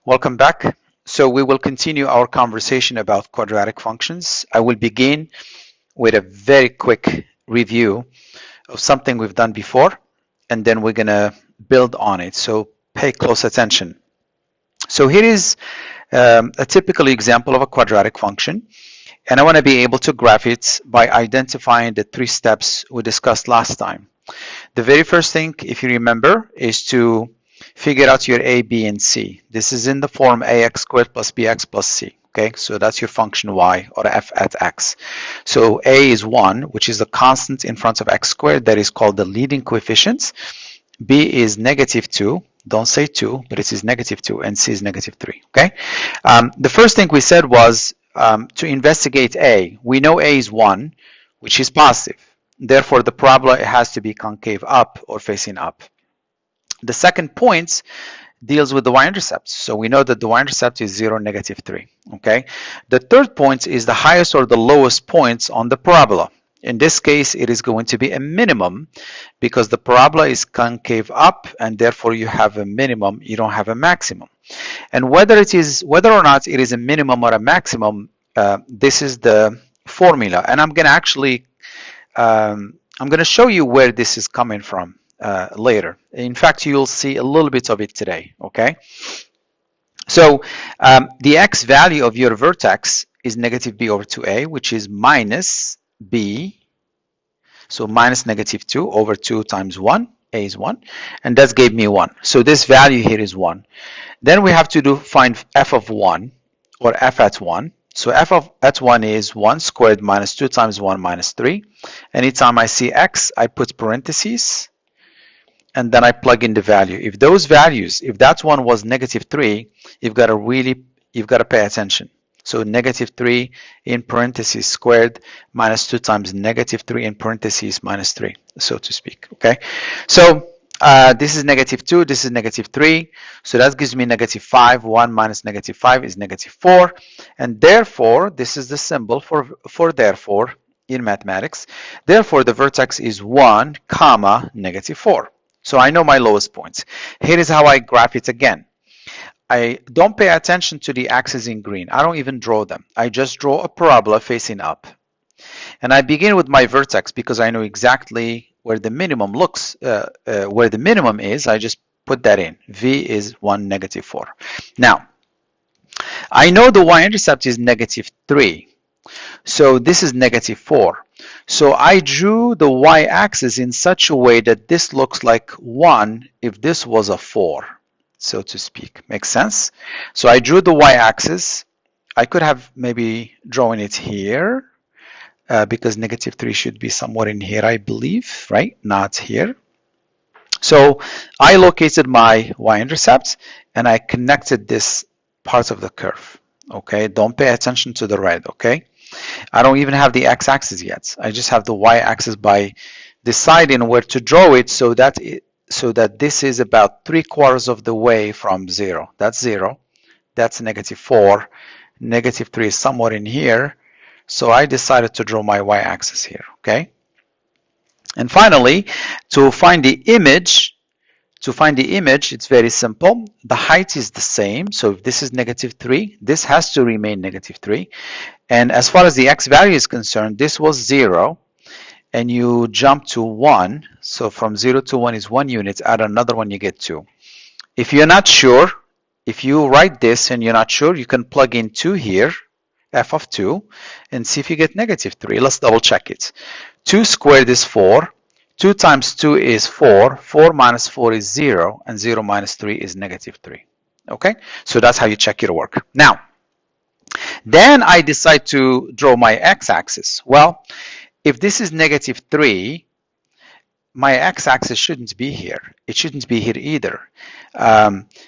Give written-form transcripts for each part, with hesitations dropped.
Welcome back. So we will continue our conversation about quadratic functions. I will begin with a very quick review of something we've done before, and then we're going to build on it. So pay close attention. So here is a typical example of a quadratic function, and I want to be able to graph it by identifying the 3 steps we discussed last time. The very first thing, if you remember, is to figure out your a, b, and c. This is in the form ax squared plus bx plus c. Okay, so that's your function y, or f at x. So a is 1, which is the constant in front of x squared that is called the leading coefficient. B is negative 2. Don't say 2, but it is negative 2, and c is negative 3. Okay. The first thing we said was to investigate a. We know a is 1, which is positive. Therefore, the parabola has to be concave up or facing up. The second point deals with the y-intercept. So we know that the y-intercept is 0, negative 3. Okay. The third point is the highest or the lowest points on the parabola. In this case, it is going to be a minimum because the parabola is concave up, and therefore you have a minimum, you don't have a maximum. And whether or not it is a minimum or a maximum, this is the formula. And I'm going to actually I'm going to show you where this is coming from later. In fact, you'll see a little bit of it today. Okay. So the x value of your vertex is negative b over 2a, which is minus b, so minus negative 2 over 2 times 1, a is 1, and that gave me 1. So this value here is 1. Then we have to find f of 1, or f at 1. So f at 1 is 1 squared minus 2 times 1 minus 3. Anytime I see x, I put parentheses, and then I plug in the value. If those values, if that one was negative 3, you've got to pay attention. So negative 3 in parentheses squared minus 2 times negative 3 in parentheses minus 3, so to speak. Okay. So this is negative 2, this is negative 3. So that gives me negative 5. 1 minus negative 5 is negative 4. And therefore, this is the symbol for therefore in mathematics. Therefore, the vertex is 1, comma, negative 4. So I know my lowest points. Here is how I graph it again. I don't pay attention to the axes in green. I don't even draw them. I just draw a parabola facing up. And I begin with my vertex because I know exactly where the minimum where the minimum is. I just put that in. V is 1, negative 4. Now, I know the y-intercept is negative 3. So this is negative 4. So I drew the y-axis in such a way that this looks like 1 if this was a 4, so to speak. Makes sense? So I drew the y-axis. I could have maybe drawn it here because negative 3 should be somewhere in here, I believe, right? Not here. So I located my y-intercept and I connected this part of the curve. Okay, don't pay attention to the red. Okay, I don't even have the x-axis yet. I just have the y-axis by deciding where to draw it so that this is about 3/4 of the way from 0. That's 0. That's negative 4. Negative 3 is somewhere in here. So I decided to draw my y-axis here. Okay. And finally, to find the image, it's very simple. The height is the same. So if this is negative 3, this has to remain negative 3. And as far as the x value is concerned, this was 0. And you jump to 1. So from 0 to 1 is 1 unit. Add another one, you get 2. If you're not sure, if you write this and you're not sure, you can plug in 2 here, f of 2, and see if you get negative 3. Let's double check it. 2 squared is 4. 2 times 2 is 4. 4 minus 4 is 0. And 0 minus 3 is negative 3. Okay? So that's how you check your work. Now, then I decide to draw my x-axis. Well, if this is negative 3, my x-axis shouldn't be here. It shouldn't be here either.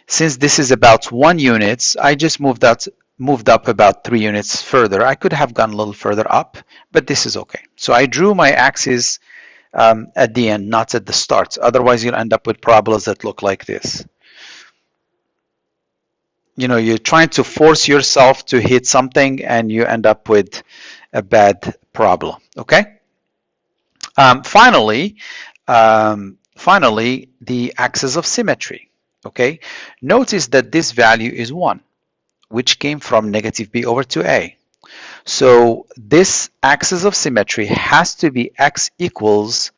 Since this is about 1 unit, I just moved up about 3 units further. I could have gone a little further up, but this is okay. So I drew my axis at the end, not at the start. Otherwise, you'll end up with parabolas that look like this. You know, you're trying to force yourself to hit something, and you end up with a bad parabola. Okay. Finally, the axis of symmetry. okay? Notice that this value is 1, which came from negative b over 2a. So this axis of symmetry has to be x equals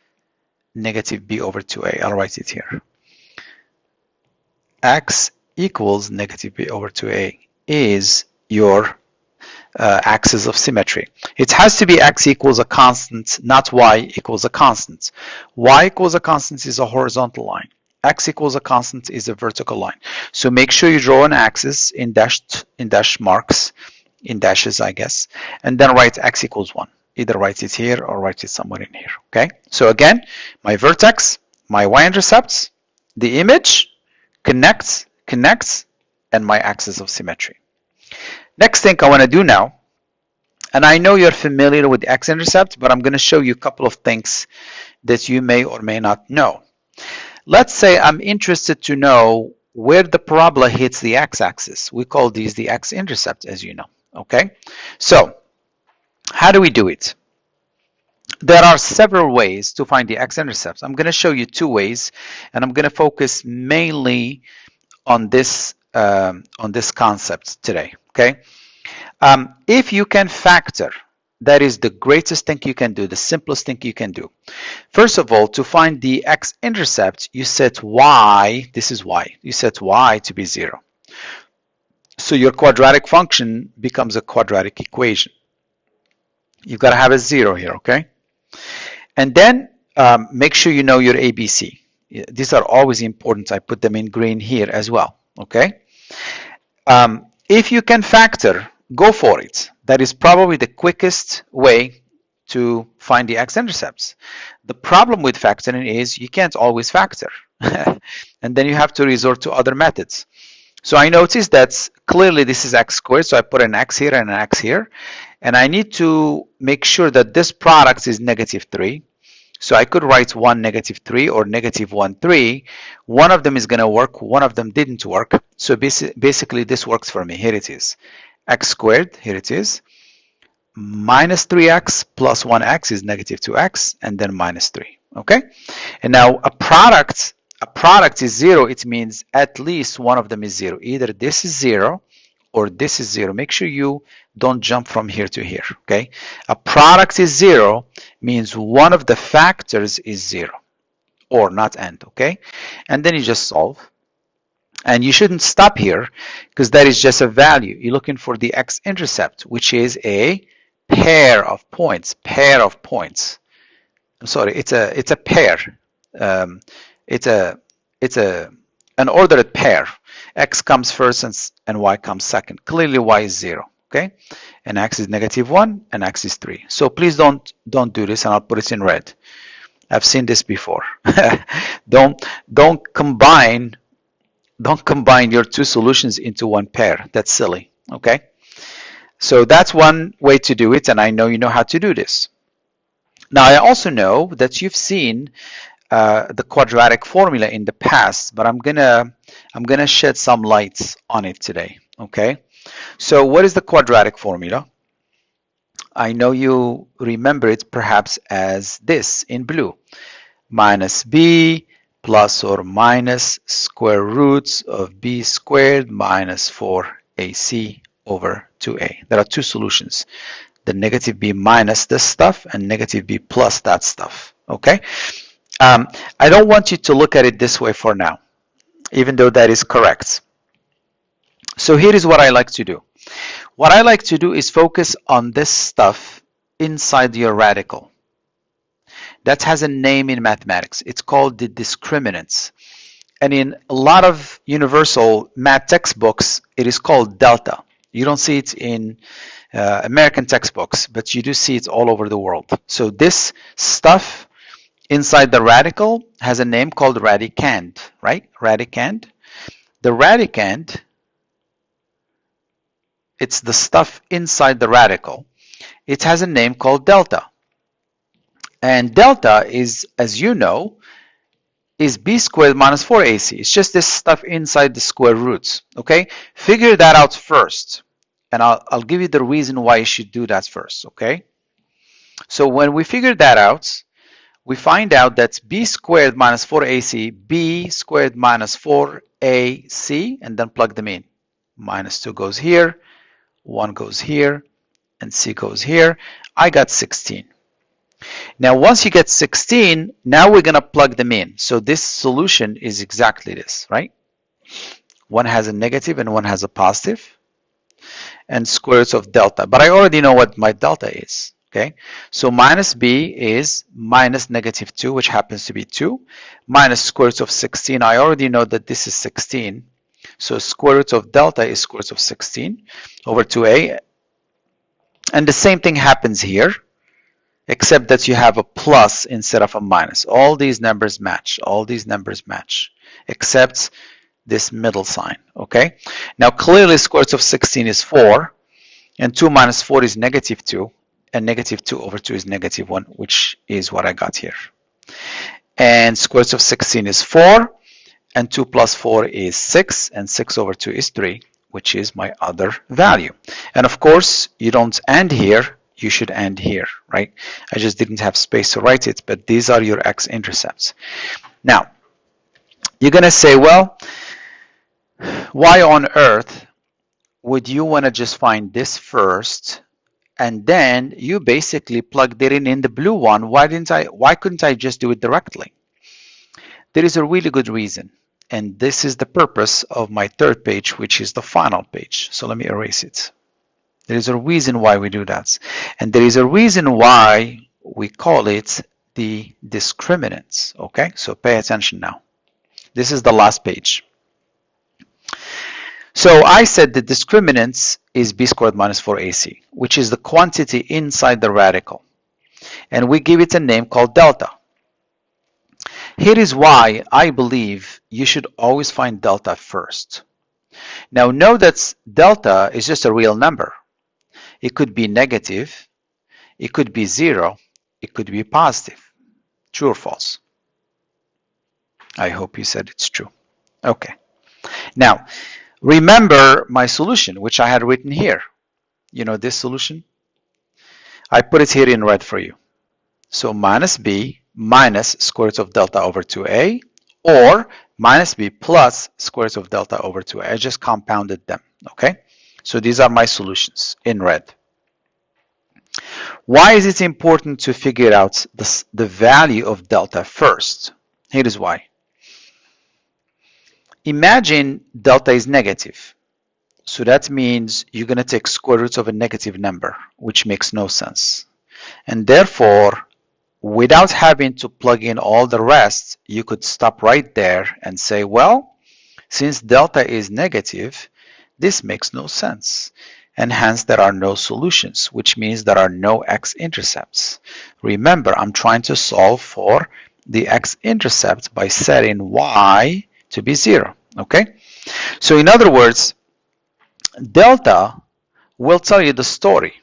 negative b over 2a. I'll write it here. X equals negative b over 2a is your axis of symmetry. It has to be x equals a constant, not y equals a constant. Y equals a constant is a horizontal line. X equals a constant is a vertical line. So make sure you draw an axis in dash marks, in dashes, I guess, and then write x equals 1. Either write it here or write it somewhere in here, okay? So again, my vertex, my y-intercepts, the image, connects, and my axis of symmetry. Next thing I want to do now, and I know you're familiar with x-intercept, but I'm going to show you a couple of things that you may or may not know. Let's say I'm interested to know where the parabola hits the x-axis. We call these the x-intercept, as you know, okay? So how do we do it? There are several ways to find the x-intercepts. I'm going to show you 2 ways, and I'm going to focus mainly on this concept today, okay? If you can factor, that is the greatest thing you can do, the simplest thing you can do. First of all, to find the x-intercept, you set y, this is y, you set y to be 0. So your quadratic function becomes a quadratic equation. You've got to have a 0 here, okay? And then make sure you know your ABC. These are always important. I put them in green here as well, okay? If you can factor, go for it. That is probably the quickest way to find the x-intercepts. The problem with factoring is you can't always factor. And then you have to resort to other methods. So I noticed that clearly this is x squared, so I put an x here and an x here. And I need to make sure that this product is negative 3. So I could write 1 negative 3 or negative 1 3. One of them is going to work, one of them didn't work. So basically this works for me. Here it is. X squared, here it is. Minus 3x plus 1x is negative 2x, and then minus 3. Okay? And now a product is 0. It means at least one of them is 0. Either this is 0 or this is 0. Make sure you don't jump from here to here, okay? A product is 0 means one of the factors is 0 or not and, okay? And then you just solve. And you shouldn't stop here because that is just a value. You're looking for the x-intercept, which is a pair of points. I'm sorry, it's a pair. It's an ordered pair. X comes first and y comes second. Clearly y is 0, okay? And x is negative 1 and x is 3. So please don't do this, and I'll put it in red. I've seen this before. Don't combine your 2 solutions into one pair. That's silly, okay? So that's one way to do it, and I know you know how to do this. Now I also know that you've seen the quadratic formula in the past, but I'm gonna shed some lights on it today, okay? So what is the quadratic formula? I know you remember it perhaps as this in blue. Minus b plus or minus square roots of b squared minus 4ac over 2a. There are 2 solutions. The negative b minus this stuff and negative b plus that stuff, okay? I don't want you to look at it this way for now, even though that is correct. So here is what I like to do. What I like to do is focus on this stuff inside your radical. That has a name in mathematics. It's called the discriminants. And in a lot of universal math textbooks, it is called delta. You don't see it in American textbooks, but you do see it all over the world. So this stuff inside the radical has a name called radicand, right? Radicand. The radicand, it's the stuff inside the radical. It has a name called delta. And delta is, as you know, is b squared minus 4ac. It's just this stuff inside the square roots, okay? Figure that out first. And I'll give you the reason why you should do that first, okay? So when we figure that out, we find out that b squared minus 4ac, b squared minus 4ac, and then plug them in. Minus 2 goes here, 1 goes here, and c goes here. I got 16. Now once you get 16, now we're going to plug them in. So this solution is exactly this, right? One has a negative and one has a positive, and square roots of delta. But I already know what my delta is. Okay, so minus b is minus negative 2, which happens to be 2, minus square root of 16. I already know that this is 16. So square root of delta is square root of 16 over 2a. And the same thing happens here, except that you have a plus instead of a minus. All these numbers match. All these numbers match, except this middle sign. Okay, now clearly square root of 16 is 4, and 2 minus 4 is negative 2. And negative 2 over 2 is negative 1, which is what I got here. And square root of 16 is 4, and 2 plus 4 is 6, and 6 over 2 is 3, which is my other value. And of course, you don't end here, you should end here, right? I just didn't have space to write it, but these are your x-intercepts. Now, you're going to say, well, why on earth would you want to just find this first, and then you basically plugged it in the blue one? Why couldn't I just do it directly? There is a really good reason, and this is the purpose of my third page, which is the final page. So let me erase it. There is a reason why we do that, and there is a reason why we call it the discriminant. Okay, so pay attention now. This is the last page. So I said the discriminant is b squared minus 4ac, which is the quantity inside the radical. And we give it a name called delta. Here is why I believe you should always find delta first. Now know that delta is just a real number. It could be negative, it could be 0, it could be positive. True or false? I hope you said it's true. Okay. Now, remember my solution, which I had written here. You know this solution? I put it here in red for you. So minus b minus square root of delta over 2a, or minus b plus square root of delta over 2a. I just compounded them, okay? So these are my solutions in red. Why is it important to figure out the value of delta first? Here is why. Imagine delta is negative. So that means you're going to take square roots of a negative number, which makes no sense. And therefore, without having to plug in all the rest, you could stop right there and say, well, since delta is negative, this makes no sense. And hence, there are no solutions, which means there are no x-intercepts. Remember, I'm trying to solve for the x-intercept by setting y to be 0, okay? So in other words, delta will tell you the story.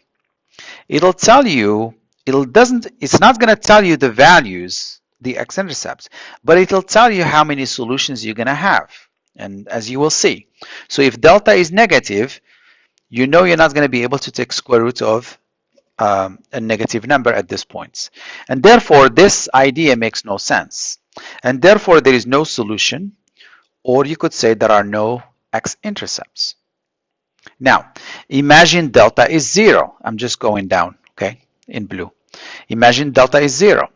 It'll tell you, it's not going to tell you the values, the x-intercepts, but it'll tell you how many solutions you're going to have, and as you will see. So if delta is negative, you know you're not going to be able to take square root of a negative number at this point. And therefore, this idea makes no sense. And therefore, there is no solution, or you could say there are no x-intercepts. Now, imagine delta is 0. I'm just going down, okay, in blue. Imagine delta is 0.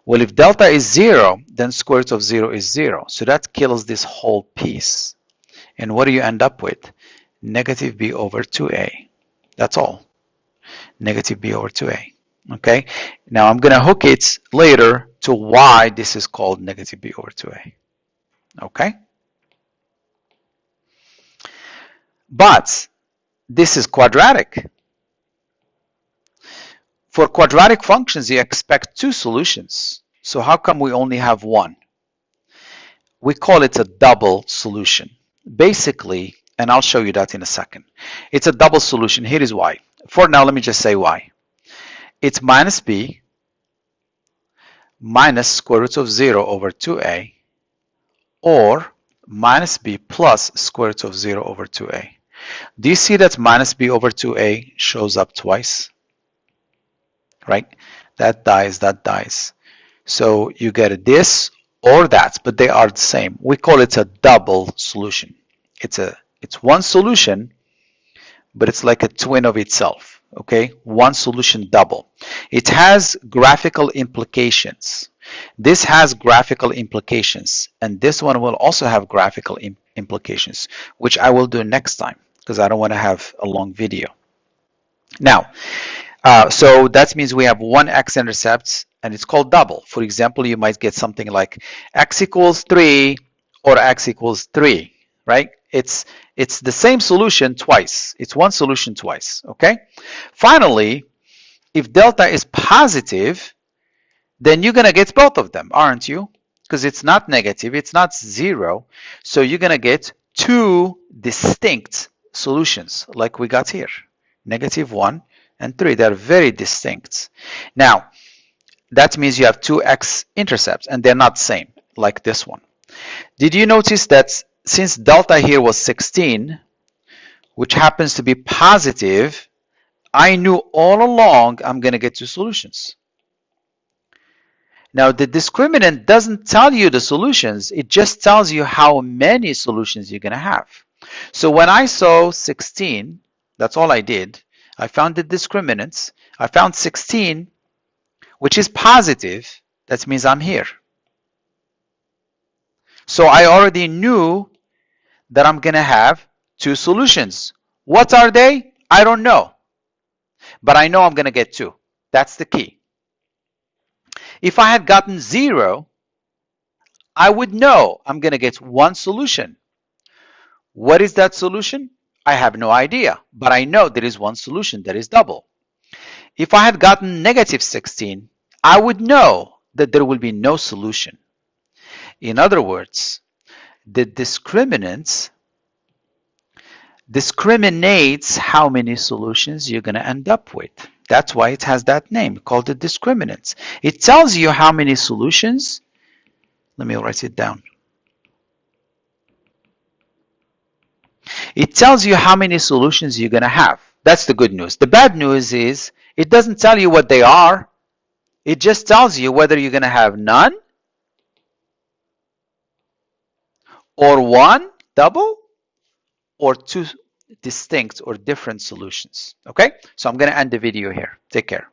Well, if delta is 0, then square root of 0 is 0. So that kills this whole piece. And what do you end up with? Negative b over 2a. That's all. Negative b over 2a. Okay? Now I'm going to hook it later to why this is called negative b over 2a. Okay? But this is quadratic. For quadratic functions, you expect two solutions. So how come we only have one? We call it a double solution. Basically, and I'll show you that in a second. It's a double solution. Here is why. For now, let me just say why. It's minus b minus square root of 0 over 2a, or minus b plus square root of 0 over 2a. Do you see that minus b over 2a shows up twice? Right? That dies, that dies. So you get this or that, but they are the same. We call it a double solution. It's one solution, but it's like a twin of itself. Okay, one solution double. It has graphical implications. This has graphical implications, and this one will also have graphical implications, which I will do next time because I don't want to have a long video. Now, so that means we have one x-intercept, and it's called double. For example, you might get something like x equals 3 or x equals 3, right? It's the same solution twice. It's one solution twice, okay? Finally, if delta is positive, then you're going to get both of them, aren't you? Because it's not negative, it's not 0. So you're going to get two distinct solutions like we got here. -1 and 3. They're very distinct. Now, that means you have two x-intercepts, and they're not the same, like this one. Did you notice that since delta here was 16, which happens to be positive, I knew all along I'm going to get two solutions. Now, the discriminant doesn't tell you the solutions. It just tells you how many solutions you're going to have. So when I saw 16, that's all I did. I found the discriminants. I found 16, which is positive. That means I'm here. So I already knew that I'm going to have two solutions. What are they? I don't know. But I know I'm going to get two. That's the key. If I had gotten 0, I would know I'm going to get one solution. What is that solution? I have no idea, but I know there is one solution that is double. If I had gotten -16, I would know that there will be no solution. In other words, the discriminant discriminates how many solutions you're going to end up with. That's why it has that name called the discriminant. It tells you how many solutions. Let me write it down. It tells you how many solutions you're going to have. That's the good news. The bad news is it doesn't tell you what they are. It just tells you whether you're going to have none or one double or two distinct or different solutions. Okay? So I'm going to end the video here. Take care.